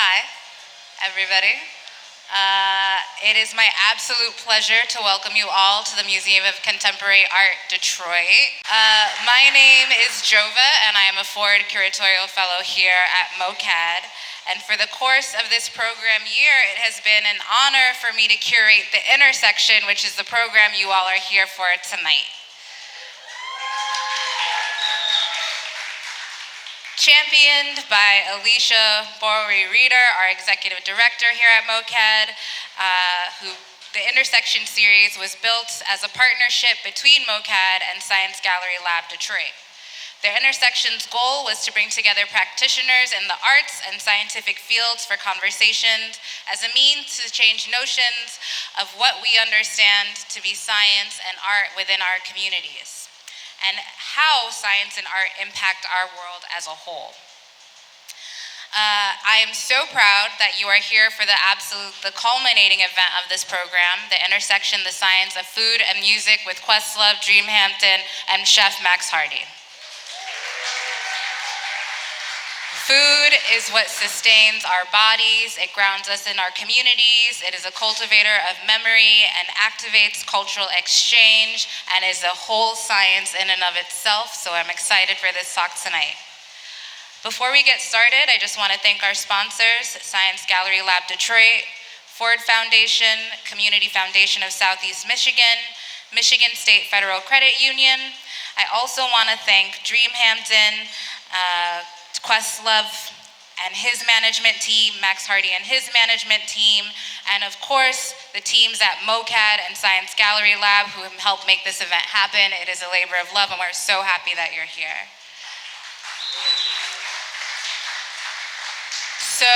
Hi, everybody. It is my absolute pleasure to welcome you all to the Museum of Contemporary Art, Detroit. My name is Jova, and I am a Ford Curatorial Fellow here at MOCAD. And for the course of this program year, it has been an honor for me to curate the intersection, which is the program you all are here for tonight. Championed by Alicia Bowery-Reeder, our executive director here at MOCAD, who the Intersection series was built as a partnership between MOCAD and Science Gallery Lab Detroit. The Intersection's goal was to bring together practitioners in the arts and scientific fields for conversations as a means to change notions of what we understand to be science and art within our communities, and how science and art impact our world as a whole. I am so proud that you are here for the culminating event of this program, the Intersection, the Science of Food and Music with Questlove, Dream Hampton, and Chef Max Hardy. Food is what sustains our bodies, it grounds us in our communities, it is a cultivator of memory and activates cultural exchange and is a whole science in and of itself, so I'm excited for this talk tonight. Before we get started, I just want to thank our sponsors, Science Gallery Lab Detroit, Ford Foundation, Community Foundation of Southeast Michigan, Michigan State Federal Credit Union. I also want to thank Dream Hampton, Questlove and his management team, Max Hardy and his management team, and of course, the teams at MOCAD and Science Gallery Lab who helped make this event happen. It is a labor of love, and we're so happy that you're here. So,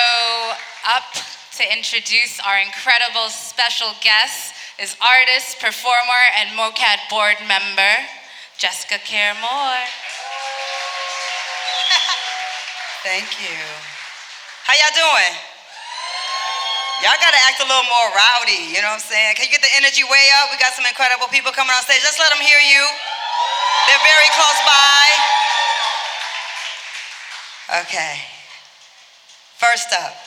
up to introduce our incredible special guest is artist, performer, and MOCAD board member, Jessica Care-Moore. Thank you. How y'all doing? Y'all gotta act a little more rowdy, you know what I'm saying? Can you get the energy way up? We got some incredible people coming on stage. Let's let them hear you. They're very close by. Okay. First up,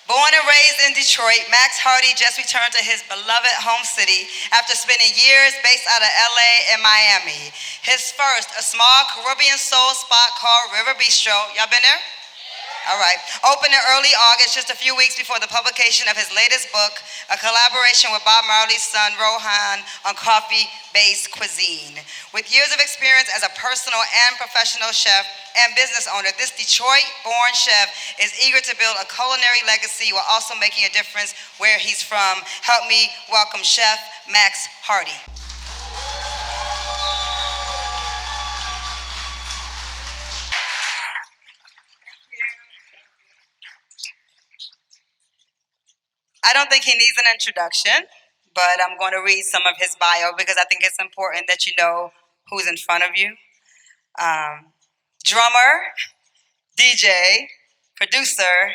born and raised in Detroit, Max Hardy just returned to his beloved home city after spending years based out of LA and Miami. His first, a small Caribbean soul spot called River Bistro. Y'all been there? All right. Opened in early August, just a few weeks before the publication of his latest book, a collaboration with Bob Marley's son, Rohan, on coffee-based cuisine. With years of experience as a personal and professional chef and business owner, this Detroit-born chef is eager to build a culinary legacy while also making a difference where he's from. Help me welcome Chef Max Hardy. I don't think he needs an introduction, but I'm going to read some of his bio because I think it's important that you know who's in front of you. Drummer, DJ, producer,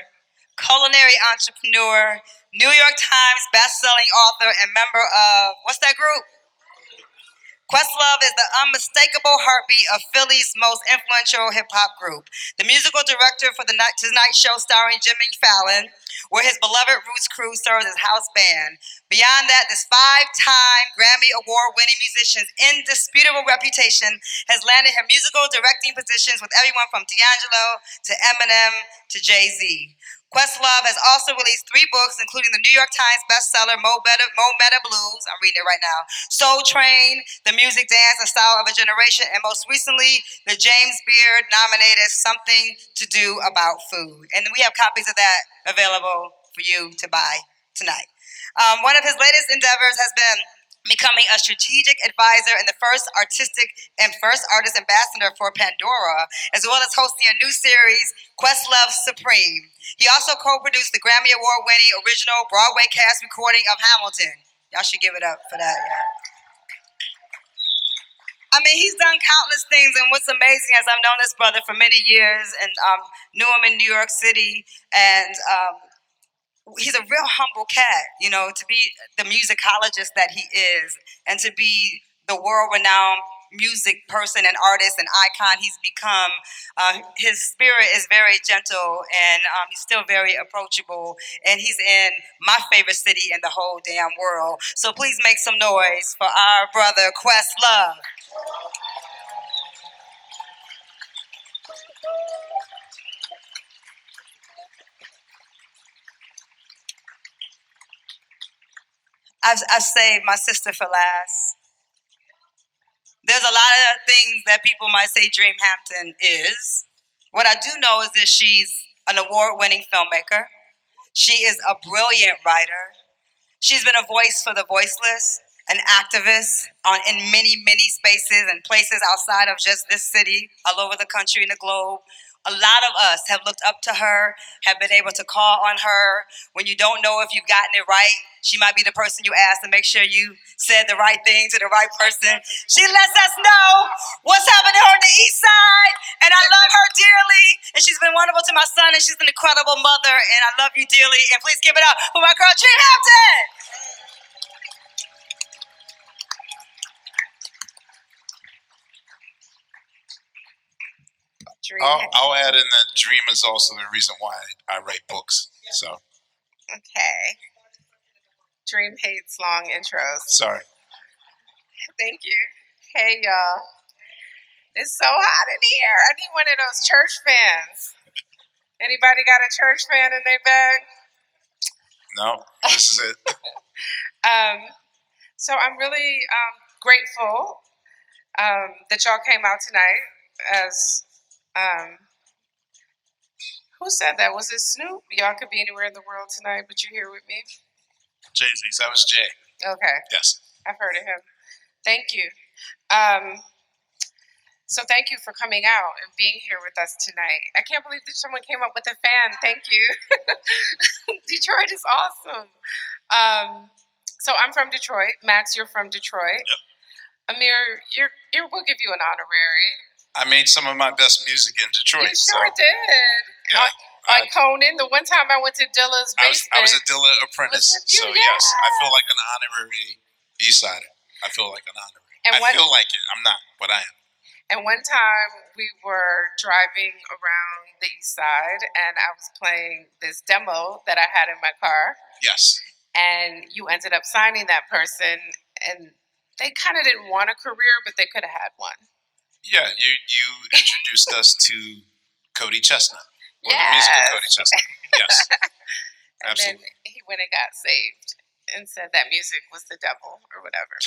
culinary entrepreneur, New York Times best-selling author, and member of, what's that group? Questlove is the unmistakable heartbeat of Philly's most influential hip-hop group. The musical director for the Tonight Show starring Jimmy Fallon, where his beloved Roots crew serves as house band. Beyond that, this five-time Grammy Award-winning musician's indisputable reputation has landed him musical directing positions with everyone from D'Angelo to Eminem to Jay-Z. Questlove has also released 3 books, including the New York Times bestseller Mo Better Blues, I'm reading it right now, Soul Train, The Music, Dance, and Style of a Generation, and most recently, the James Beard nominated Something to Do About Food. And we have copies of that available for you to buy tonight. One of his latest endeavors has been becoming a strategic advisor and the first artist ambassador for Pandora, as well as hosting a new series, Questlove Supreme. He also co-produced the Grammy Award-winning original Broadway cast recording of Hamilton. Y'all should give it up for that, yeah. I mean, he's done countless things, and what's amazing is I've known this brother for many years and knew him in New York City, and he's a real humble cat, to be the musicologist that he is and to be the world-renowned music person and artist and icon he's become. His spirit is very gentle, and he's still very approachable, and he's in my favorite city in the whole damn world. So please make some noise for our brother Questlove. I've saved my sister for last. There's a lot of things that people might say Dream Hampton is. What I do know is that she's an award-winning filmmaker. She is a brilliant writer. She's been a voice for the voiceless, an activist in many, many spaces and places outside of just this city, all over the country and the globe. A lot of us have looked up to her, have been able to call on her. When you don't know if you've gotten it right, she might be the person you ask to make sure you said the right thing to the right person. She lets us know what's happening on the east side, and I love her dearly. And she's been wonderful to my son, and she's an incredible mother, and I love you dearly. And please give it up for my girl, Dream Hampton. I'll add in that dream is also the reason why I write books. So okay. Dream hates long intros. Sorry. Thank you. Hey y'all. It's so hot in here. I need one of those church fans. Anybody got a church fan in their bag? No, this is it. So I'm really grateful that y'all came out tonight. As who said that? Was it Snoop? Y'all could be anywhere in the world tonight, but you're here with me. Jay-Z. That was Jay. Okay. Yes. I've heard of him. Thank you. So thank you for coming out and being here with us tonight. I can't believe that someone came up with a fan. Thank you. Detroit is awesome. So I'm from Detroit. Max, you're from Detroit. Yep. Ahmir, we'll give you an honorary. I made some of my best music in Detroit. You sure did. Yeah. On Conan, the one time I went to Dilla's basement. I was a Dilla apprentice. You, so yeah. yes, I feel like an honorary Eastsider. I feel like an honorary. I feel like it. I'm not, but I am. And one time we were driving around the east side and I was playing this demo that I had in my car. Yes. And you ended up signing that person, and they kind of didn't want a career, but they could have had one. Yeah, you introduced us to Cody Chestnut. Or yes. The musical Cody Chestnut. Yes. And absolutely. then he went and got saved and said that music was the devil or whatever.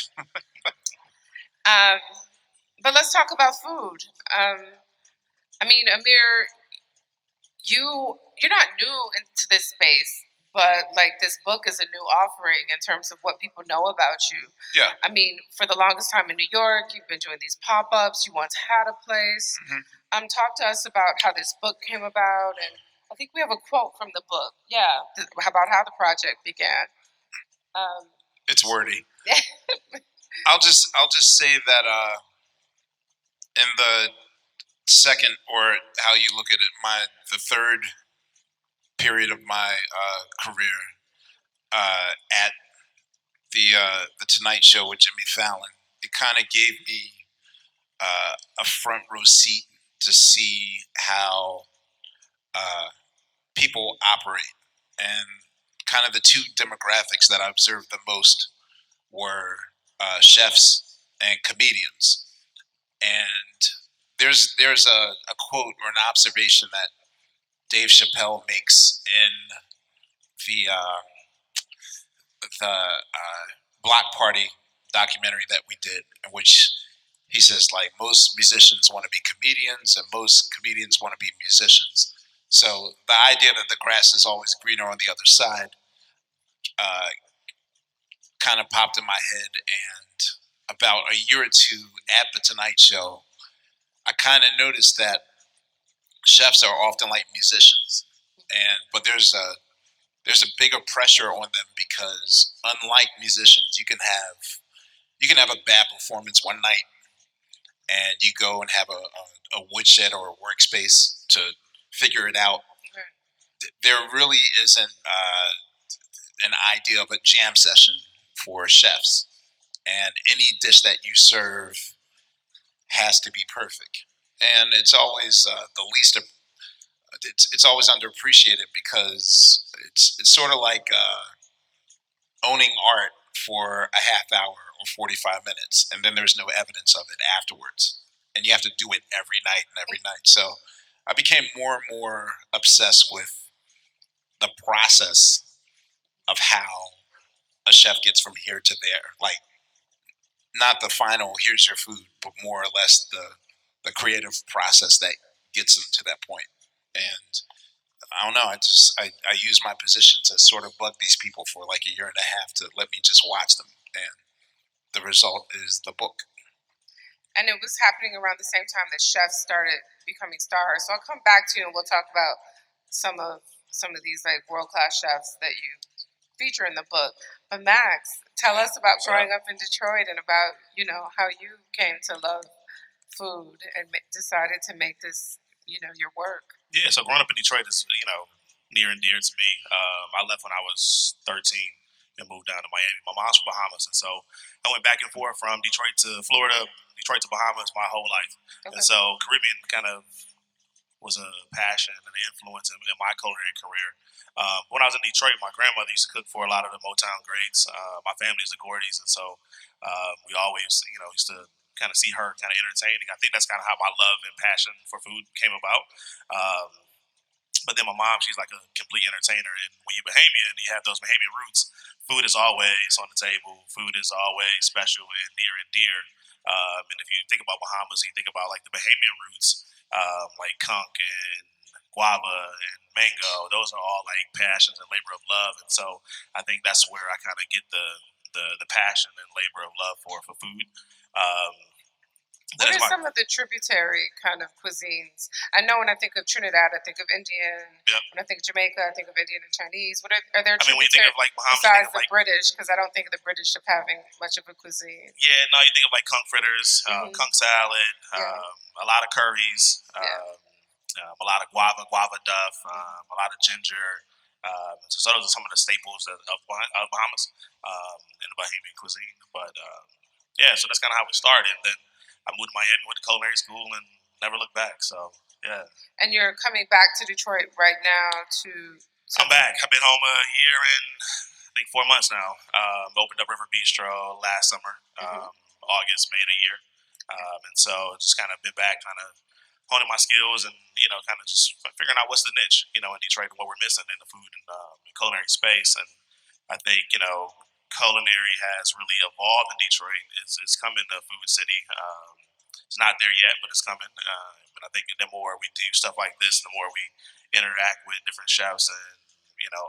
But let's talk about food. I mean, Ahmir, you're not new into this space, but like this book is a new offering in terms of what people know about you. Yeah. I mean, for the longest time in New York, you've been doing these pop-ups. You once had a place. Mm-hmm. Talk to us about how this book came about, and I think we have a quote from the book. Yeah, about how the project began. It's wordy. I'll just say that in the second, or how you look at it, the third period of my career at the Tonight Show with Jimmy Fallon, it kind of gave me a front row seat to see how people operate, and kind of the two demographics that I observed the most were chefs and comedians. And there's a quote or an observation that Dave Chappelle makes in the Block Party documentary that we did, in which he says, like, most musicians want to be comedians and most comedians want to be musicians. So the idea that the grass is always greener on the other side kind of popped in my head. And about a year or two at the Tonight Show, I kind of noticed that chefs are often like musicians, but there's a bigger pressure on them, because unlike musicians, you can have a bad performance one night, and you go and have a woodshed or a workspace to figure it out. There really isn't an idea of a jam session for chefs, and any dish that you serve has to be perfect, and it's always the least. It's always underappreciated because it's sort of like owning art for a half hour or 45 minutes, and then there's no evidence of it afterwards, and you have to do it every night and every night. So I became more and more obsessed with the process of how a chef gets from here to there. Like, not the final here's your food, but more or less the creative process that gets them to that point. And I don't know, I use my position to sort of bug these people for like a year and a half to let me just watch them, and the result is the book. And it was happening around the same time that chefs started becoming stars. So I'll come back to you and we'll talk about some of these like world class chefs that you feature in the book. But Max, tell us about growing up in Detroit and about how you came to love food and decided to make this your work. Yeah, so growing up in Detroit is near and dear to me. I left when I was 13 and moved down to Miami. My mom's from Bahamas, and so I went back and forth from Detroit to Florida, Detroit to Bahamas my whole life. Okay. And so Caribbean kind of was a passion and an influence in my culinary career. When I was in Detroit, my grandmother used to cook for a lot of the Motown greats. My family is the Gordys, and so we always, used to kind of see her kind of entertaining. I think that's kind of how my love and passion for food came about. But then my mom, she's like a complete entertainer. And when you're Bahamian, you have those Bahamian roots. Food is always on the table. Food is always special and near and dear. And if you think about Bahamas, you think about like the Bahamian roots, like conch and guava and mango. Those are all like passions and labor of love. And so I think that's where I kind of get the passion and labor of love for food. What are some of the tributary kind of cuisines? I know when I think of Trinidad, I think of Indian. Yep. When I think of Jamaica, I think of Indian and Chinese. What are there? I mean, when you think of like Bahamas, besides the like British, because I don't think of the British of having much of a cuisine. Yeah, no, you think of like conch fritters, conch salad, a lot of curries, a lot of guava duff, a lot of ginger. So those are some of the staples of Bahamas in the Bahamian cuisine. But yeah, so that's kind of how we started. And then I moved to Miami, went to culinary school, and never looked back. So yeah. And you're coming back to Detroit right now to. I'm back. I've been home a year and I think 4 months now. Opened up River Bistro last summer, August, made a year. And so just kind of been back, kind of honing my skills and, kind of just figuring out what's the niche, in Detroit and what we're missing in the food and culinary space. And I think, culinary has really evolved in Detroit. It's coming to Food City. It's not there yet, but it's coming. But I think the more we do stuff like this, the more we interact with different chefs and,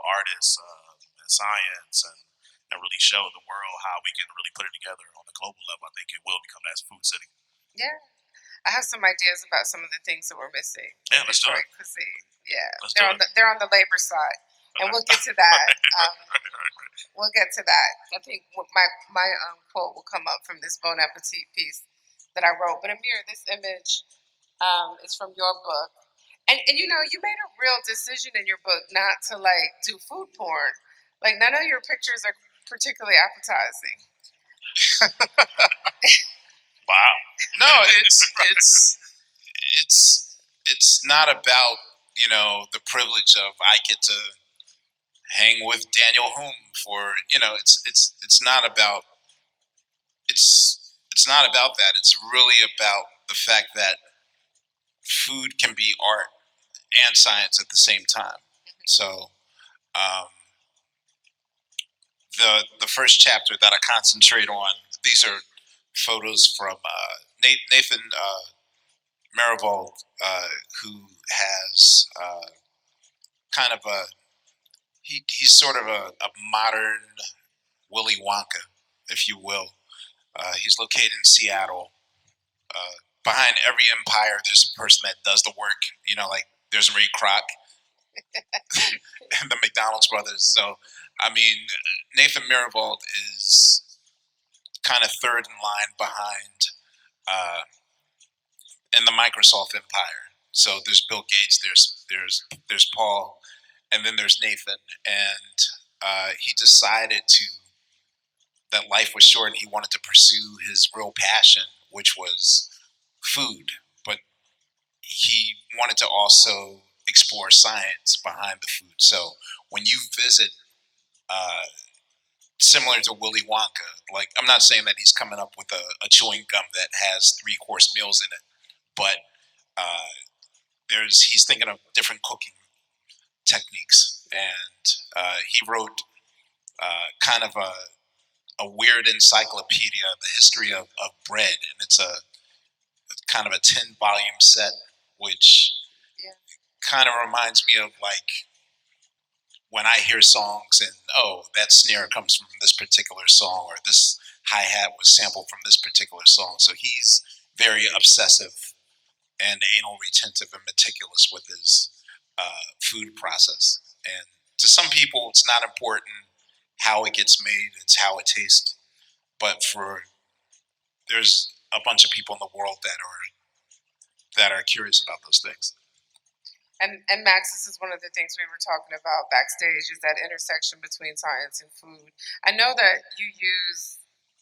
artists and science and really show the world how we can really put it together on a global level. I think it will become that Food City. Yeah. I have some ideas about some of the things that we're missing. Yeah, let's do it. Cuisine. Yeah, Let's they're on the labor side, and we'll get to that. We'll get to that. I think my quote will come up from this Bon Appetit piece that I wrote. But Ahmir, this image is from your book, and you made a real decision in your book not to like do food porn. Like none of your pictures are particularly appetizing. Wow. No, it's not about the privilege of I get to hang with Daniel Hume for it's not about it's not about that. It's really about the fact that food can be art and science at the same time. So the first chapter that I concentrate on, these are photos from Nathan Marivald, who has kind of he's sort of a modern Willy Wonka, if you will. He's located in Seattle. Behind every empire, there's a person that does the work. Like there's Ray Kroc and the McDonald's brothers. So, I mean, Nathan Marivald is kind of third in line behind in the Microsoft empire. So there's Bill Gates, there's Paul, and then there's Nathan. And he decided that life was short and he wanted to pursue his real passion, which was food, but he wanted to also explore science behind the food. So when you visit, uh, similar to Willy Wonka, like I'm not saying that he's coming up with a chewing gum that has 3-course meals in it, but he's thinking of different cooking techniques, and he wrote kind of a weird encyclopedia of the history of bread, and it's a kind of a 10-volume set, which Yeah. kind of reminds me of like when I hear songs and that snare comes from this particular song, or this hi-hat was sampled from this particular song. So he's very obsessive and anal retentive and meticulous with his food process. And to some people, it's not important how it gets made; it's how it tastes. But there's a bunch of people in the world that are curious about those things. And Max, this is one of the things we were talking about backstage, is that intersection between science and food. I know that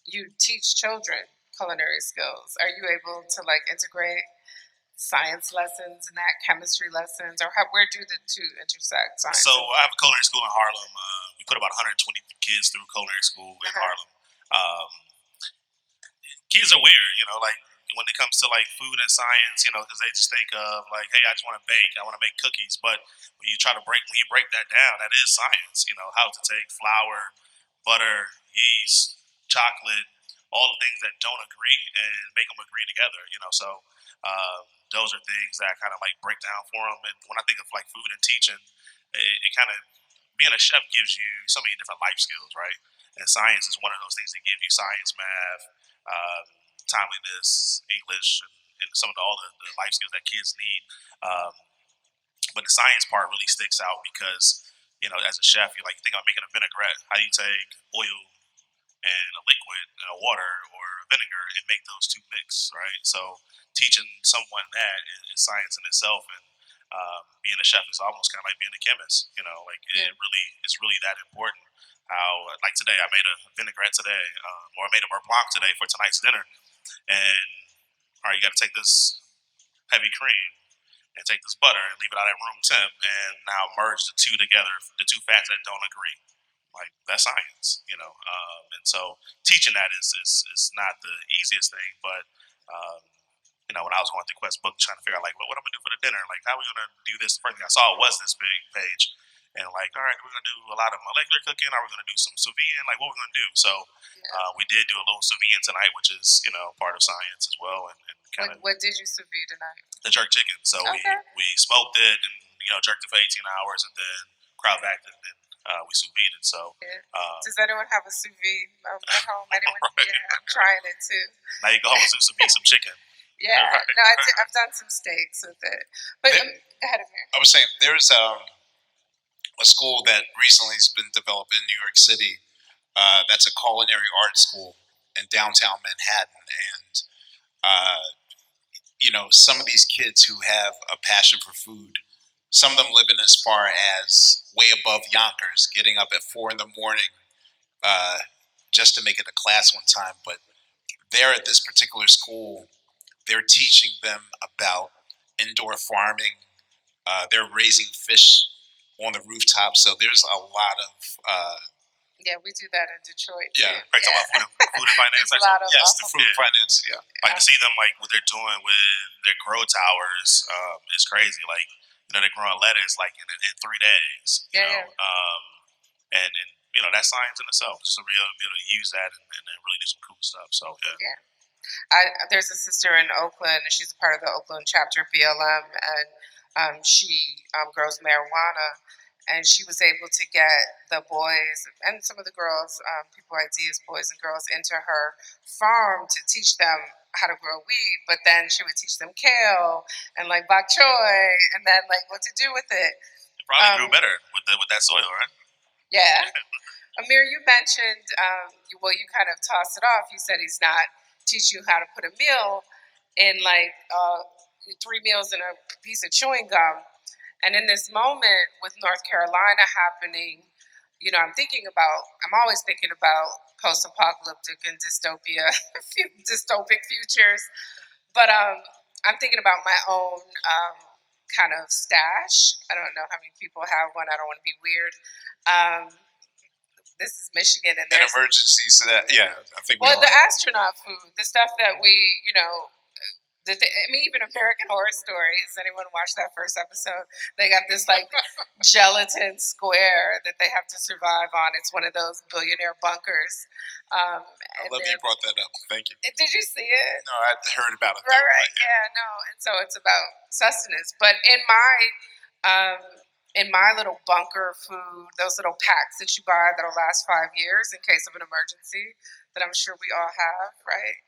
you teach children culinary skills. Are you able to like integrate science lessons and that chemistry lessons, or where do the two intersect? Science. So I have a culinary school in Harlem. We put about 120 kids through culinary school in Harlem. Kids are weird, like when it comes to like food and science, because they just think of like, hey, I just want to bake, I want to make cookies. But when you break that down, that is science. How to take flour, butter, yeast, chocolate, all the things that don't agree and make them agree together. So those are things that I kind of like break down for them. And when I think of like food and teaching, it kind of, being a chef gives you so many different life skills, right? And science is one of those things that give you science, math, timeliness, English, and some of all the life skills that kids need. But the science part really sticks out because, as a chef, you think about making a vinaigrette. How do you take oil and a liquid, water or vinegar, and make those two mix, right? So teaching someone that is science in itself, and being a chef is almost kind of like being a chemist. It's really that important. How like today I made a vinaigrette today, or I made a beurre blanc today for tonight's dinner, and all right, you got to take this heavy cream and take this butter and leave it out at room temp, and now merge the two together, the two fats that don't agree. Like that's science, and so teaching that is not the easiest thing, but when I was going through Quest book trying to figure out like what I'm gonna do for the dinner, like how are we gonna do this? The first thing I saw was this big page, and like, all right, we're gonna do a lot of molecular cooking. Are we gonna do some sous vide? Like what we're gonna do? So we did do a little sous vide tonight, which is part of science as well, and kind of what did you sous vide tonight? the jerk chicken. So we smoked it and jerked it for 18 hours, and then crowd backed it, and we sous vide it. So does anyone have a sous vide at home? Anyone? Right. Yeah, I'm trying it too. Now you go home and sous vide some chicken. Yeah, Right. no, I've done some steaks with it. But go ahead, Ahmir. I was saying there's a school that recently has been developed in New York City. That's a culinary arts school in downtown Manhattan, and some of these kids who have a passion for food, some of them living as far as way above Yonkers, getting up at 4 a.m. Just to make it to class one time. But they're at this particular school. They're teaching them about indoor farming. They're raising fish on the rooftop. So there's a lot of we do that in Detroit. Yeah. Too. Right, talking about food and finance. There's a lot of yes, the food finance. Yeah, Like to see them like what they're doing with their grow towers is crazy. Like they're growing lettuce like in 3 days. And that's science in itself. Just to be able to use that and really do some cool stuff. So yeah. There's a sister in Oakland, and she's a part of the Oakland chapter of BLM, and she grows marijuana, and she was able to get the boys and some of the girls, people ideas, boys and girls, into her farm to teach them how to grow weed, but then she would teach them kale and like bok choy, and then like what to do with it. It probably grew better with that soil, right? Yeah. Ahmir, you mentioned, you kind of tossed it off. You said he's not teaching you how to put a meal in like 3 meals in a piece of chewing gum. And in this moment with North Carolina happening, I'm always thinking about post-apocalyptic and dystopic futures. But I'm thinking about my own kind of stash. I don't know how many people have one. I don't want to be weird. This is Michigan, and An there's emergency, so that I think we well, all the have. astronaut food, the stuff that we, I mean, even American Horror Stories. Anyone watch that first episode? They got this like gelatin square that they have to survive on. It's one of those billionaire bunkers. Um, I and love you then, brought that up. Thank you. did you see it? No, I heard about it. Right, Though, right, yeah, no. And so it's about sustenance. But in my little bunker food, those little packs that you buy that'll last 5 years in case of an emergency, that I'm sure we all have, right?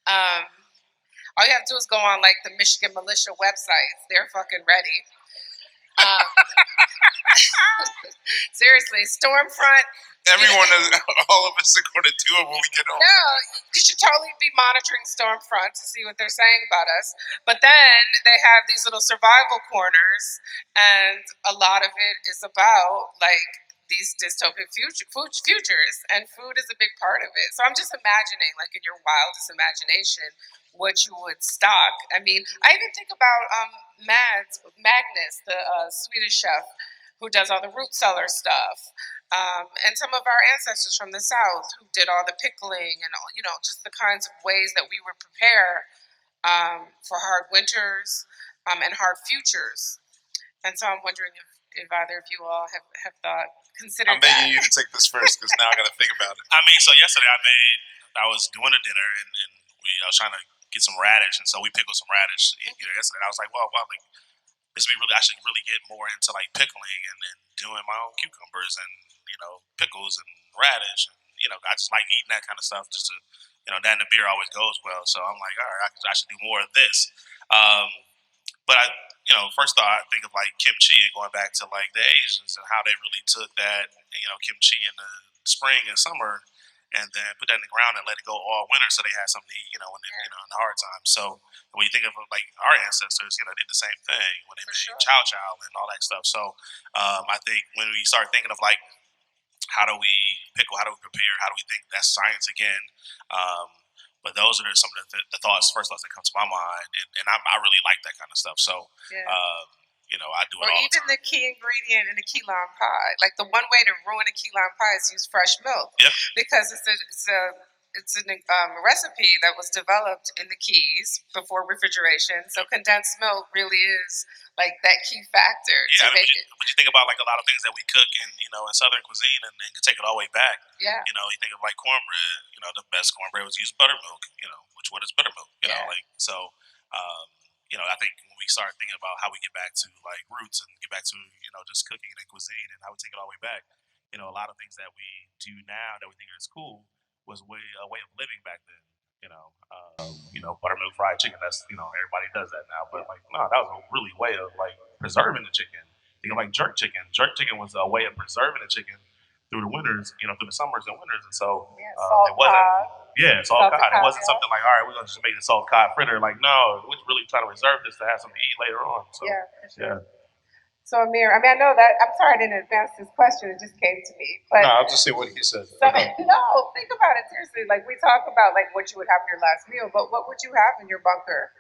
Um, all you have to do is go on like the Michigan militia websites. They're fucking ready. Um, seriously, Stormfront. Everyone, all of us are going to do it when we get home. No, you should totally be monitoring Stormfront to see what they're saying about us. But then they have these little survival corners, and a lot of it is about like these dystopic futures, and food is a big part of it. So I'm just imagining, like in your wildest imagination, what you would stock. I mean, I even think about Magnus, the Swedish chef who does all the root cellar stuff. And some of our ancestors from the South who did all the pickling and all, just the kinds of ways that we would prepare for hard winters and hard futures. And so I'm wondering if either of you all have considered I'm begging that. you to take this first because now I got to think about it. I mean, so yesterday I was doing a dinner and I was trying to get some radish, and so we pickled some radish yesterday. And I was like, well, like this would be really, I should really get more into like pickling and doing my own cucumbers and pickles and radish, and I just like eating that kind of stuff. Just to that and the beer always goes well. So I'm like, all right, I should do more of this. But first thought I think of like kimchi and going back to like the Asians and how they really took that kimchi in the spring and summer and then put that in the ground and let it go all winter so they had something to eat, in the hard times. So when you think of like our ancestors, did the same thing when they made chow chow and all that stuff. So I think when we start thinking of like how do we pickle, how do we prepare, how do we think that's science again. But those are some of the first thoughts that come to my mind, and I really like that kind of stuff. So Yeah. I do it Or all the even time. the key ingredient in a key lime pie. Like the one way to ruin a key lime pie is use fresh milk. Yep. Because it's a recipe that was developed in the Keys before refrigeration. So condensed milk really is like that key factor to make it. When you think about like a lot of things that we cook in in Southern cuisine and can take it all the way back. Yeah. You think of like cornbread. The best cornbread was use buttermilk. Which one is buttermilk? Like so. I think when we start thinking about how we get back to like roots and get back to just cooking and cuisine and how we take it all the way back, a lot of things that we do now that we think is cool was a way of living back then. Buttermilk fried chicken. That's everybody does that now, but like no, that was a really way of like preserving the chicken. Think of like jerk chicken. Jerk chicken was a way of preserving the chicken through the winters, through the summers and winters, and so it wasn't. Salt cod. It wasn't something like, all right, we're gonna just make the salt cod fritter. Like, no, we're really trying to reserve this to have something to eat later on. So, For sure. yeah. So Amir, I know that I'm sorry I didn't advance this question; it just came to me. But No, I'll just say what he said. no, think about it seriously. Like we talk about like what you would have for your last meal, but what would you have in your bunker,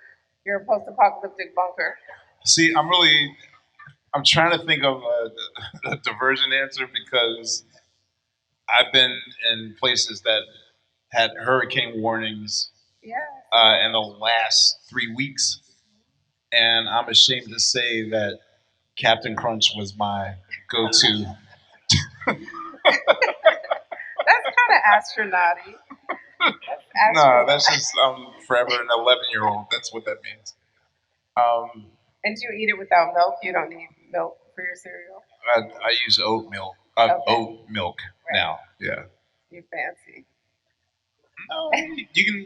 your post-apocalyptic bunker? See, I'm trying to think of a diversion answer because I've been in places that had hurricane warnings in the last 3 weeks, and I'm ashamed to say that Captain Crunch was my go-to. That's kind of astronauty. No, that's just I'm forever an 11-year-old. That's what that means. And do you eat it without milk? You don't need milk for your cereal? I use oat milk. Oat milk now. Yeah. You fancy. No, you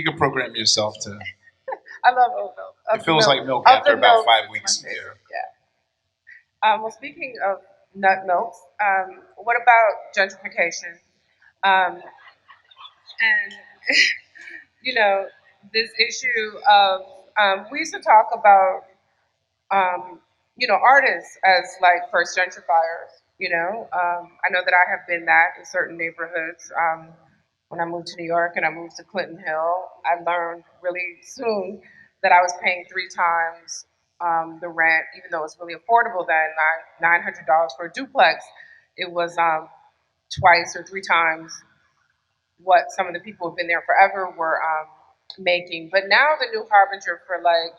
can program yourself to. I love oat milk. It feels like milk after about 5 weeks. Yeah. Well, speaking of nut milks, what about gentrification? And this issue of we used to talk about artists as like first gentrifiers. I know that I have been that in certain neighborhoods. when I moved to New York and I moved to Clinton Hill, I learned really soon that I was paying 3 times the rent, even though it was really affordable then, $900 for a duplex. It was twice or 3 times what some of the people who've been there forever were making. But now the new harbinger for like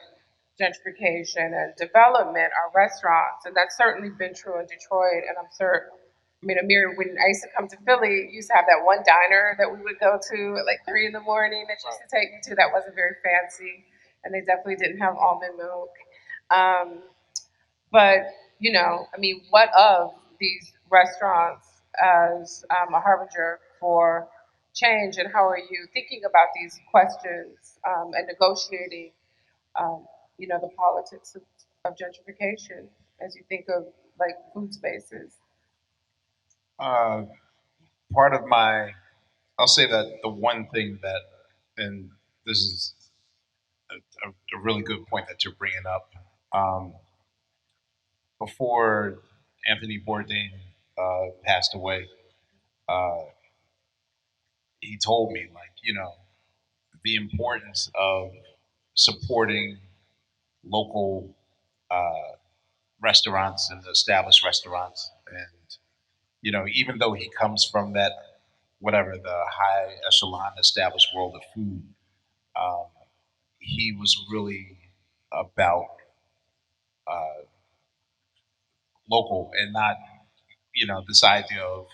gentrification and development are restaurants, and that's certainly been true in Detroit. And I'm certain, I mean, Amir, when I used to come to Philly, you used to have that one diner that we would go to at like 3 in the morning that you used to take me to. That wasn't very fancy, and they definitely didn't have almond milk. Um, but I mean, what of these restaurants as a harbinger for change, and how are you thinking about these questions and negotiating, um, the politics of gentrification as you think of like food spaces? Uh, Part of my, I'll say that the one thing that, and this is a really good point that you're bringing up. Um, Before Anthony Bourdain passed away, uh, he told me, like, the importance of supporting local uh, restaurants and established restaurants. And, even though he comes from that, whatever, the high echelon established world of food, um, he was really about uh, local and not, this idea of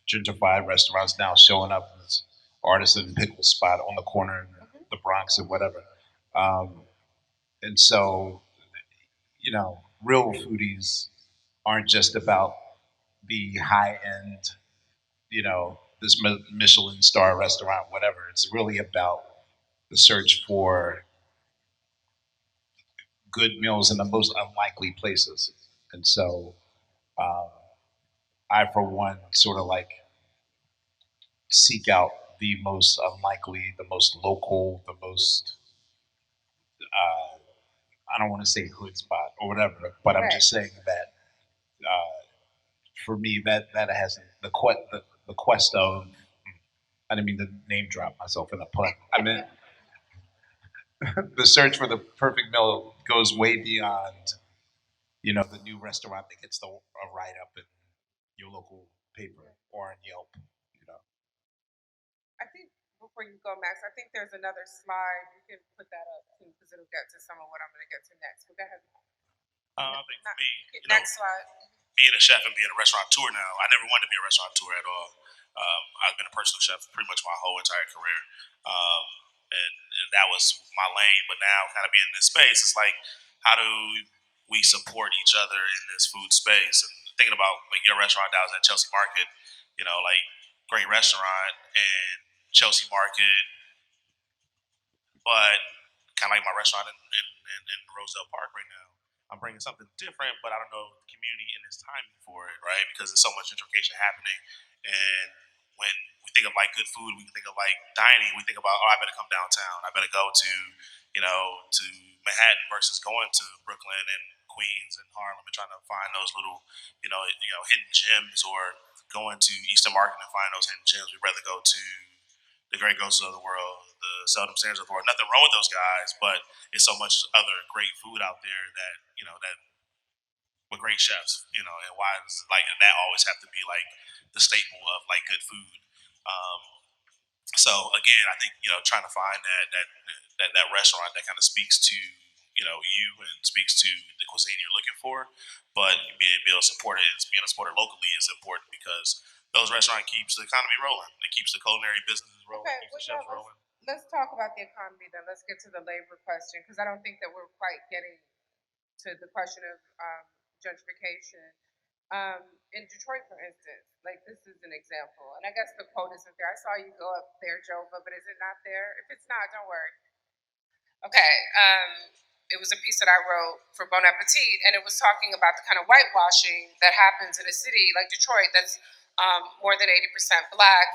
gentrified restaurants now showing up as artisan pickle spot on the corner in the Bronx or whatever. Um, and so, real foodies aren't just about the high end, this Michelin star restaurant, whatever. It's really about the search for good meals in the most unlikely places. And so, um, I, for one, sort of like seek out the most unlikely, the most local, the most, uh, I don't want to say hood spot or whatever, but I'm just saying that for me, that has the quest of, I didn't mean to name drop myself in a pun. I mean, the search for the perfect meal goes way beyond, the new restaurant that gets the a write up in your local paper or in Yelp. You know, I think before you go, Max, I think there's another slide. You can put that up too, because it'll get to some of what I'm going to get to next. But go ahead. I think for me, Next slide. being a chef and being a restaurateur now, I never wanted to be a restaurateur at all. I've been a personal chef pretty much my whole entire career, um, and that was my lane. But now, kind of being in this space, it's like, how do we support each other in this food space? And thinking about like your restaurant that was at Chelsea Market, like great restaurant and Chelsea Market, but kind of like my restaurant in Rosedale Park right now. I'm bringing something different, but I don't know the community and its timing for it, right? Because there's so much gentrification happening. And when we think of like good food, we think of like dining, we think about, oh, I better come downtown. I better go to Manhattan versus going to Brooklyn and Queens and Harlem and trying to find those little, hidden gems, or going to Eastern Market and find those hidden gems. We'd rather go to the Great Ghosts of the world, the Seldom Standards of the world. Nothing wrong with those guys, but it's so much other great food out there that that with great chefs, and why does like that always have to be like the staple of like good food? So again, I think trying to find that restaurant that kind of speaks to you and speaks to the cuisine you're looking for, but being able to support it and being able to support it locally is important because those restaurants keeps the economy rolling. It keeps the culinary businesses rolling. Okay, Keeps the chefs rolling. let's talk about the economy then. Let's get to the labor question, because I don't think that we're quite getting to the question of gentrification. In Detroit, for instance, like this is an example, and I guess the quote isn't there. I saw you go up there, Jova, but is it not there? If it's not, don't worry. Okay. It was a piece that I wrote for Bon Appetit, and it was talking about the kind of whitewashing that happens in a city like Detroit that's more than 80% black.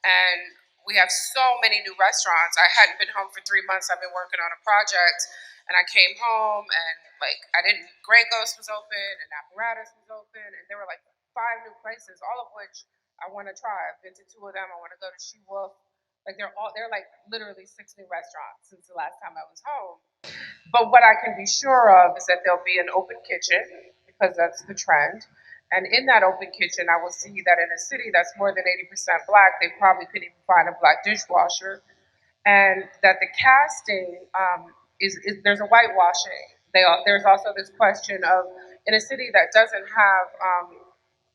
And we have so many new restaurants. I hadn't been home for 3 months. I've been working on a project, and I came home, and like I didn't. Grey Ghost was open, and Apparatus was open, and there were like 5 new places, all of which I want to try. I've been to 2 of them. I want to go to She Wolf. Like they're like literally 6 new restaurants since the last time I was home. But what I can be sure of is that there'll be an open kitchen because that's the trend. And in that open kitchen, I will see that in a city that's more than 80% black, they probably couldn't even find a black dishwasher. And that the casting is there's a whitewashing. There's also this question of in a city that doesn't have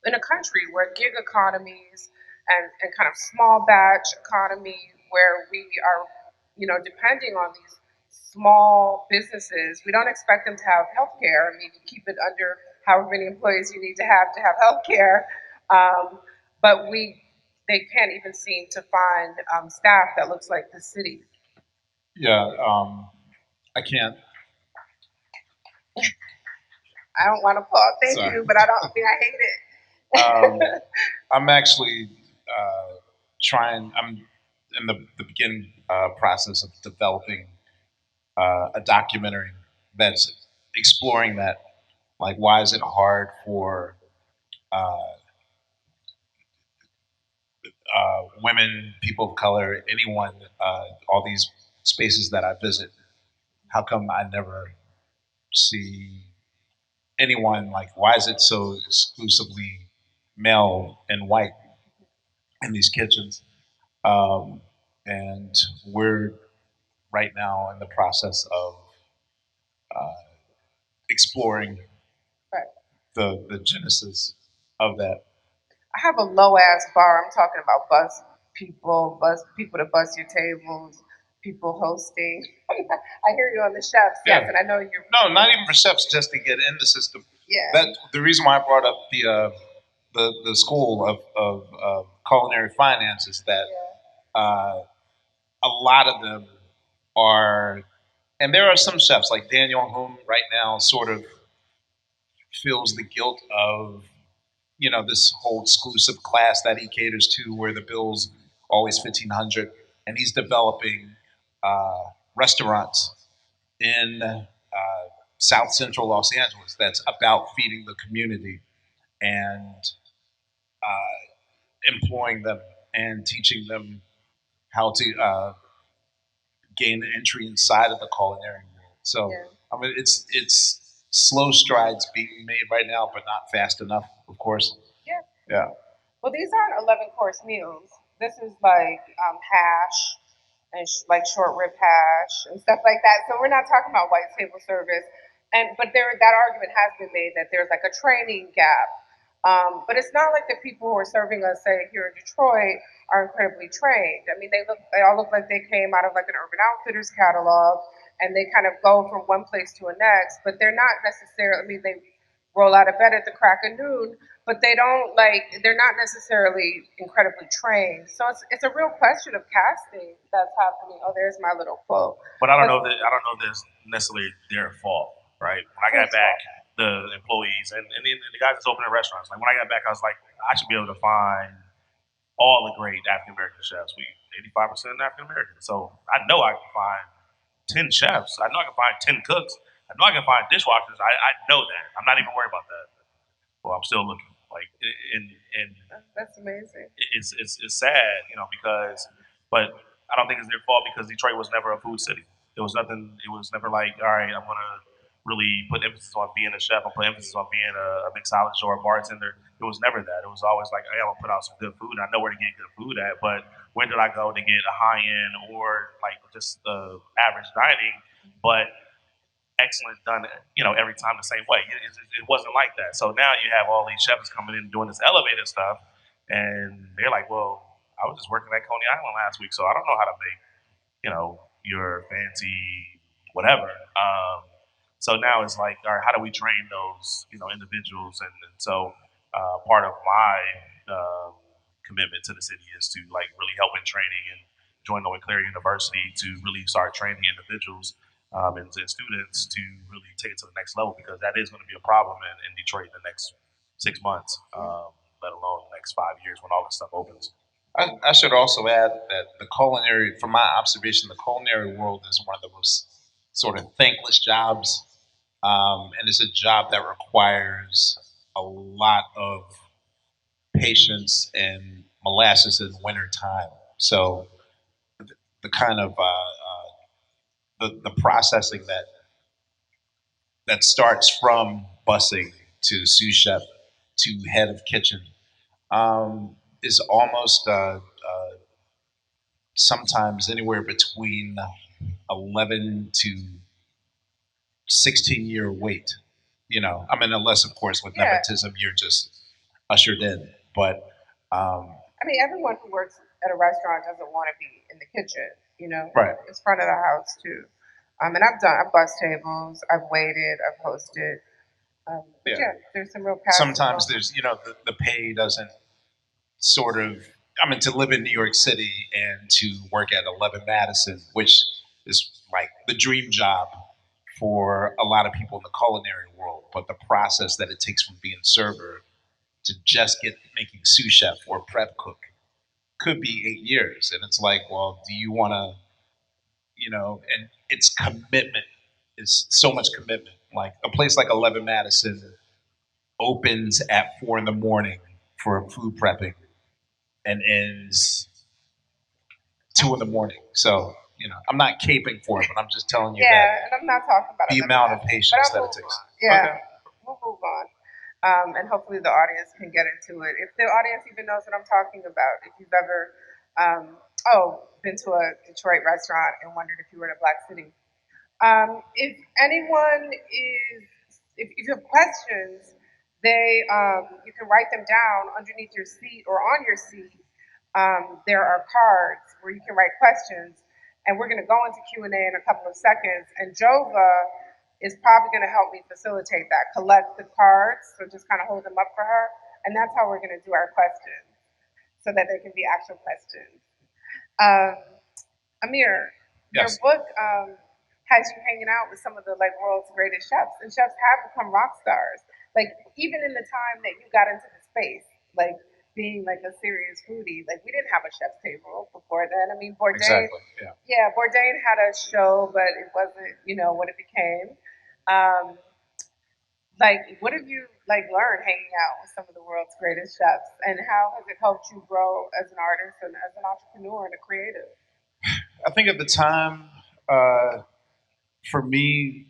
in a country where gig economies and kind of small batch economy where we are, depending on these small businesses, we don't expect them to have health care. I mean, you keep it under however many employees you need to have health care. But they can't even seem to find staff that looks like the city. Yeah, I can't. I don't want to pause. Thank Sorry. you, but I don't. I mean, I hate it. I'm actually trying. I'm in the beginning process of developing a documentary that's exploring that. Like, why is it hard for uh, women, people of color, anyone, all these spaces that I visit? How come I never see anyone like? Why is it so exclusively male and white in these kitchens? And we're right now in the process of uh, exploring Right. the genesis of that. I have a low ass bar. I'm talking about bus people to bus your tables, people hosting. I hear you on the chefs, yes, Yeah. and I know you're. No, not even for chefs, just to get in the system. Yeah. That the reason why I brought up the school of culinary finance is that a lot of them are, and there are some chefs like Daniel, whom right now sort of feels the guilt of this whole exclusive class that he caters to, where the bill's always 1,500, and he's developing restaurants in South Central Los Angeles that's about feeding the community and employing them and teaching them how to gain an entry inside of the culinary world. So Yeah. I mean, it's slow strides being made right now, but not fast enough, of course. Yeah. Yeah. Well, these aren't 11-course meals. This is like hash and like short rib hash and stuff like that. So we're not talking about white table service. But that argument has been made that there's like a training gap. But it's not like the people who are serving us, say here in Detroit, are incredibly trained. I mean, they all look like they came out of like an Urban Outfitters catalog, and they kind of go from one place to the next. But they're not necessarily. I mean, they roll out of bed at the crack of noon, but they don't they're not necessarily incredibly trained. So it's a real question of casting that's happening. Oh, there's my little quote. But I don't know if that's necessarily their fault, right? When I got back, the employees and the guys that's opening restaurants, like when I got back, I was like, I should be able to find all the great African American chefs. We 85% African American, so I know I can find 10 chefs. I know I can find 10 cooks. I know I can find dishwashers. I know that. I'm not even worried about that. Well, I'm still looking. Like, and That's amazing. it's sad, because, but I don't think it's their fault because Detroit was never a food city. It was nothing. It was never like, all right, I'm gonna really put emphasis on being a chef. I'm put emphasis on being a mixologist or a bartender. It was never that. It was always like, hey, I'm gonna put out some good food. I know where to get good food at, but when did I go to get a high end or like just average dining, but excellent done, every time the same way. It wasn't like that. So now you have all these chefs coming in doing this elevated stuff, and they're like, well, I was just working at Coney Island last week, so I don't know how to make, your fancy whatever. So now it's like, all right, how do we train those, individuals? And so part of my commitment to the city is to like really help in training and join North Clare University to really start training individuals and students to really take it to the next level because that is going to be a problem in Detroit in the next 6 months, let alone the next 5 years when all this stuff opens. I should also add that the culinary, from my observation, the culinary world is one of the most sort of thankless jobs, and it's a job that requires a lot of patience and molasses in winter time. So the kind of the processing that starts from busing to sous chef to head of kitchen is almost sometimes anywhere between 11 to 16-year wait. I mean, unless of course with Yeah. nepotism you're just ushered in. But I mean, everyone who works at a restaurant doesn't want to be in the kitchen. right. It's front of the house too. And I've bussed tables, I've waited, I've hosted. But Yeah. yeah, there's some real passion. Sometimes there's the pay doesn't sort of. I mean, to live in New York City and to work at 11 Madison, which is like the dream job for a lot of people in the culinary world, but the process that it takes from being server to just get making sous chef or prep cook could be 8 years, and it's like, well, do you want to, and it's commitment. It's so much commitment. Like a place like 11 Madison opens at 4 in the morning for food prepping and ends 2 in the morning. So I'm not caping for it, but I'm just telling you that Yeah, and I'm not talking about the 11 amount of Madison, patience but that I'll it move takes. on. Yeah, Okay. we'll move on. And hopefully the audience can get into it. If the audience even knows what I'm talking about, if you've ever, been to a Detroit restaurant and wondered if you were in a black city. If anyone is, if you have questions, you can write them down underneath your seat or on your seat. There are cards where you can write questions, and we're going to go into Q&A in a couple of seconds. And Jova is probably going to help me facilitate that, collect the cards, so just kind of hold them up for her, and that's how we're going to do our questions, so that they can be actual questions. Um, Amir, your Yes. book has you hanging out with some of the world's greatest chefs, and chefs have become rock stars. Like even in the time that you got into the space, like being like a serious foodie, like we didn't have a chef's table before then. I mean, Bourdain, Exactly. Yeah. yeah, Bourdain had a show, but it wasn't, what it became. Um, what have you learned hanging out with some of the world's greatest chefs, and how has it helped you grow as an artist and as an entrepreneur and a creative? I think at the time, for me,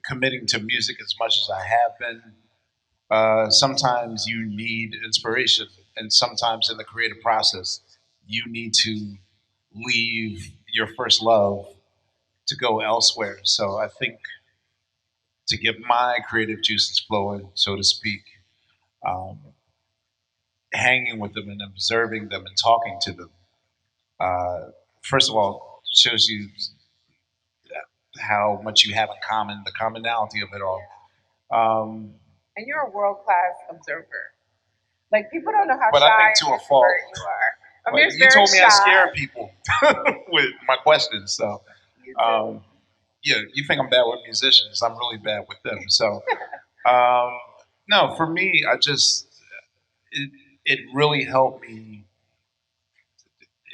committing to music as much as I have been, sometimes you need inspiration, and sometimes in the creative process, you need to leave your first love to go elsewhere. So I think to get my creative juices flowing, so to speak, um, hanging with them and observing them and talking to them, uh, first of all, shows you how much you have in common, the commonality of it all. Um, And you're a world class observer. Like people don't know how but shy I think and to a fault. introvert you are. Like, Amir's you very told me shy. I scare people with my questions, so You do. yeah, you think I'm bad with musicians? I'm really bad with them. So um, no, for me, it, it really helped me.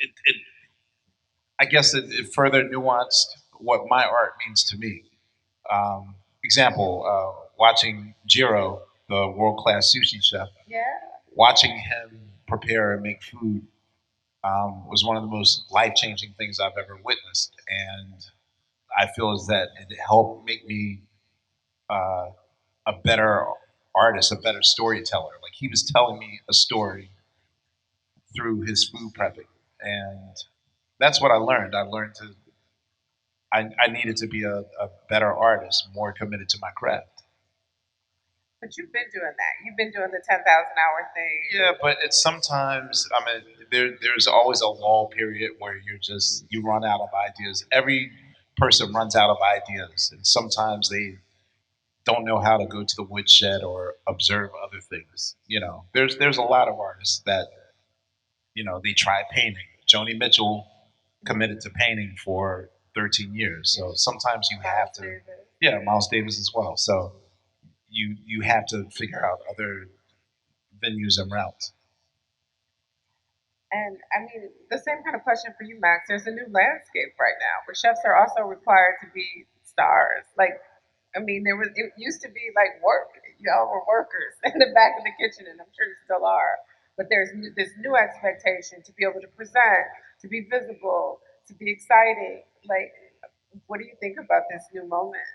It I guess it further nuanced what my art means to me. Example, watching Jiro, the world class sushi chef, Yeah. watching him prepare and make food was one of the most life changing things I've ever witnessed. And I feel as that it helped make me uh, a better artist, a better storyteller. Like he was telling me a story through his food prepping. And that's what I learned. I needed to be a better artist, more committed to my craft. But you've been doing that. You've been doing the 10,000 hour thing. Yeah, but it's sometimes. I mean, there's always a lull period where you run out of ideas. Every person runs out of ideas, and sometimes they don't know how to go to the woodshed or observe other things. There's a lot of artists that they try painting. Joni Mitchell committed to painting for 13 years. So sometimes you have to. Yeah, Miles Davis as well. So you have to figure out other venues and routes. And I mean, the same kind of question for you, Max. There's a new landscape right now where chefs are also required to be stars. I mean, it used to be like work. Y'all were workers in the back of the kitchen, and I'm sure you still are. But there's this new expectation to be able to present, to be visible, to be exciting. Like, what do you think about this new moment?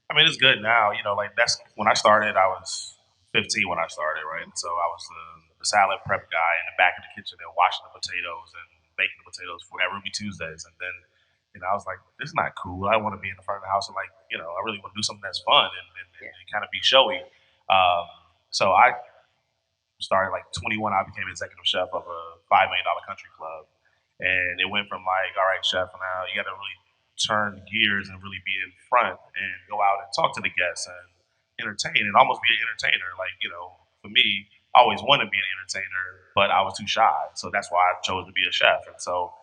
I mean, it's good now. You know, like that's when I started. I was 15 when I started, right? And so I was the salad prep guy in the back of the kitchen and washing the potatoes and baking the potatoes for at Ruby Tuesdays. And then, I was like, this is not cool. I want to be in the front of the house and like, I really want to do something that's fun and kind of be showy. So I started like 21. I became executive chef of a $5 million country club, and it went from like, all right, chef, now you got to really turn gears and really be in front and go out and talk to the guests and entertain and almost be an entertainer. Like, for me, I always wanted to be an entertainer, but I was too shy. So that's why I chose to be a chef. And so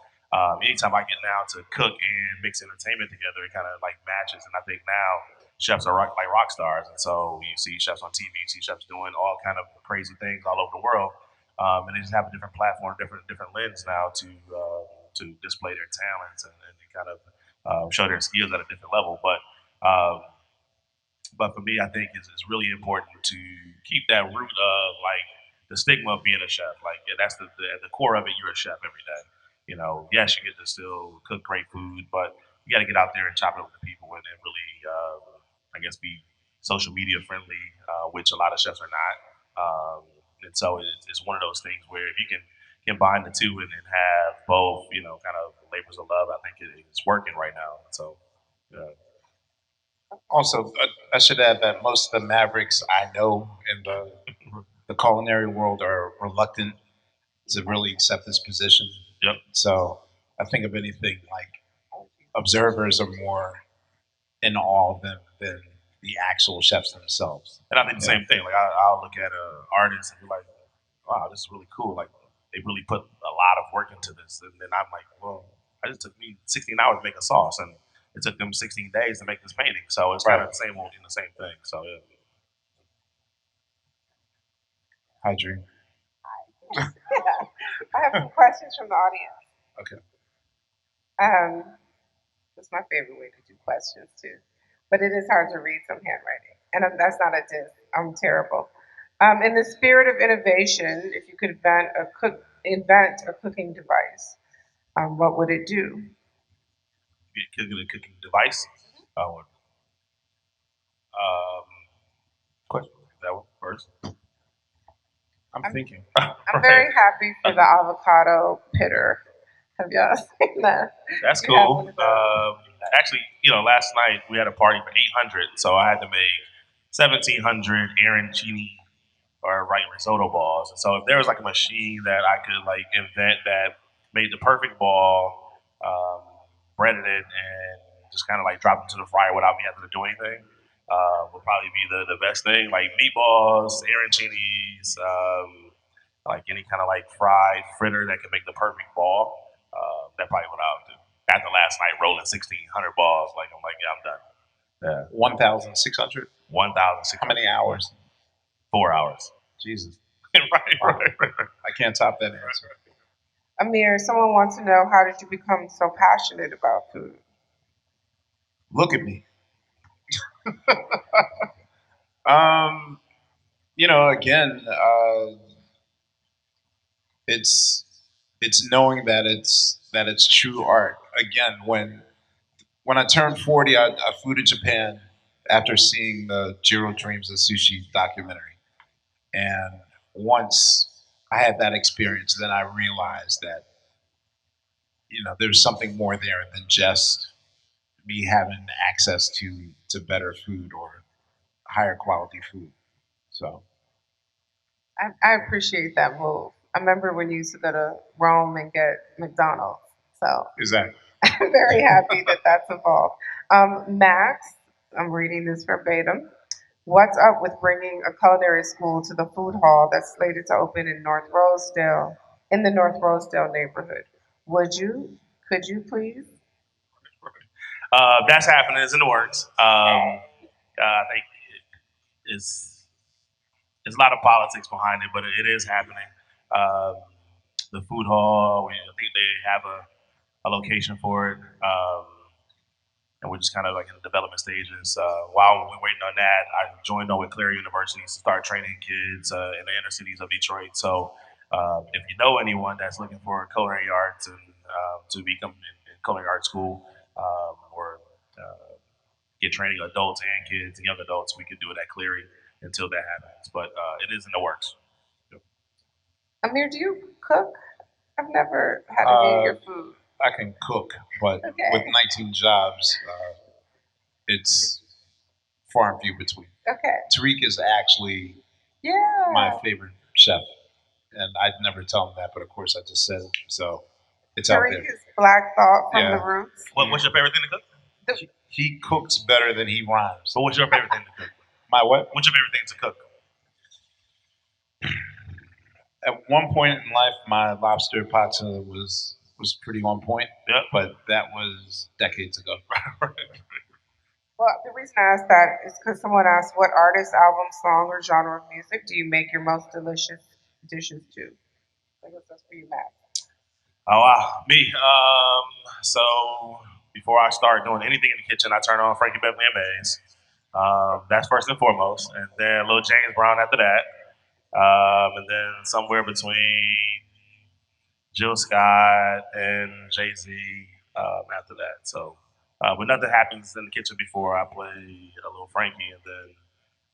anytime I get now to cook and mix entertainment together, it kind of like matches. And I think now chefs are like rock stars. And so you see chefs on TV, you see chefs doing all kind of crazy things all over the world. And they just have a different platform, different lens now to display their talents and kind of show their skills at a different level. But for me, I think it's really important to keep that root of like the stigma of being a chef. Like that's at the core of it. You're a chef every day. Yes, you get to still cook great food, but you got to get out there and chop it up with the people and really, I guess, be social media friendly, which a lot of chefs are not. And so it's one of those things where if you can combine the two and have both, kind of labors of love, I think it's working right now. So, yeah. Also, I should add that most of the Mavericks I know in the culinary world are reluctant to really accept this position. Yep. So I think if anything, like observers are more in awe of them than the actual chefs themselves. And I think the same thing. Like I'll look at an artist and be like, "Wow, this is really cool." Like they really put a lot of work into this, and then I'm like, "Well, it just took me 16 hours to make a sauce, and it took them 16 days to make this painting." So it's kind of the same old, the same thing. So yeah. Hi, Dream. I have some questions from the audience. Okay. That's my favorite way to do questions too, but it is hard to read some handwriting, and that's not a diss. I'm terrible. In the spirit of innovation, if you could invent a cooking device, what would it do? Cooking device. Oh, question. That one first. I'm thinking. I'm very happy for the avocado pitter. Have y'all seen that? That's You have cool. one of those? Actually, last night we had a party for 800, so I had to make 1,700 arancini or risotto balls. And so if there was like a machine that I could like invent that made the perfect ball, breaded it, and just kind of like dropped it to the fryer without me having to do anything, would probably be the best thing. Like meatballs, arancinis, like any kind of like fried fritter that could make the perfect ball. That probably what I would do. After last night rolling 1,600 balls, like I'm like, yeah, I'm done. Yeah. 1,600? 1,600. How many hours? 4 hours. Jesus. right. I can't top that answer. Ahmir, someone wants to know, how did you become so passionate about food? Look at me. Again, it's knowing that it's true art. Again, when I turned 40, I flew to Japan after seeing the Jiro Dreams of Sushi documentary, and once I had that experience, then I realized that there's something more there than just me having access to better food or higher quality food. So I appreciate that move. I remember when you used to go to Rome and get McDonald's. So exactly. I'm very happy that that's evolved. Max, I'm reading this verbatim. What's up with bringing a culinary school to the food hall that's slated to open in the North Rosedale neighborhood? Could you please? That's happening. It's in the works. I think there's a lot of politics behind it, but it is happening. The food hall, I think they have a location for it, and we're just kind of like in the development stages. While we're waiting on that, I joined on with Clare University to start training kids in the inner cities of Detroit. So if you know anyone that's looking for culinary arts and to become in culinary art school or get training adults and kids and young adults. We could do it at Cleary until that happens, but it is in the works. Amir, do you cook? I've never had any of your food. I can cook, but Okay. with 19 jobs, it's far and few between. Okay. Tariq is actually Yeah. my favorite chef, and I'd never tell him that, but of course I just said it, so it's out Tariq there. is Black Thought from Yeah. the Roots. What's your favorite thing to cook? He cooks better than he rhymes. So what's your favorite thing to cook? My what? What's your favorite thing to cook? At one point in life, my lobster pata was pretty on point. Yeah. But that was decades ago. Well, the reason I asked that is because someone asked, what artist, album, song, or genre of music do you make your most delicious dishes to? I guess that's for you, Matt. Oh wow, me. So before I start doing anything in the kitchen, I turn on Frankie Beverly and Mays. That's first and foremost, and then Lil James Brown after that, and then somewhere between Jill Scott and Jay Z after that. So, but nothing happens in the kitchen before I play a little Frankie, and then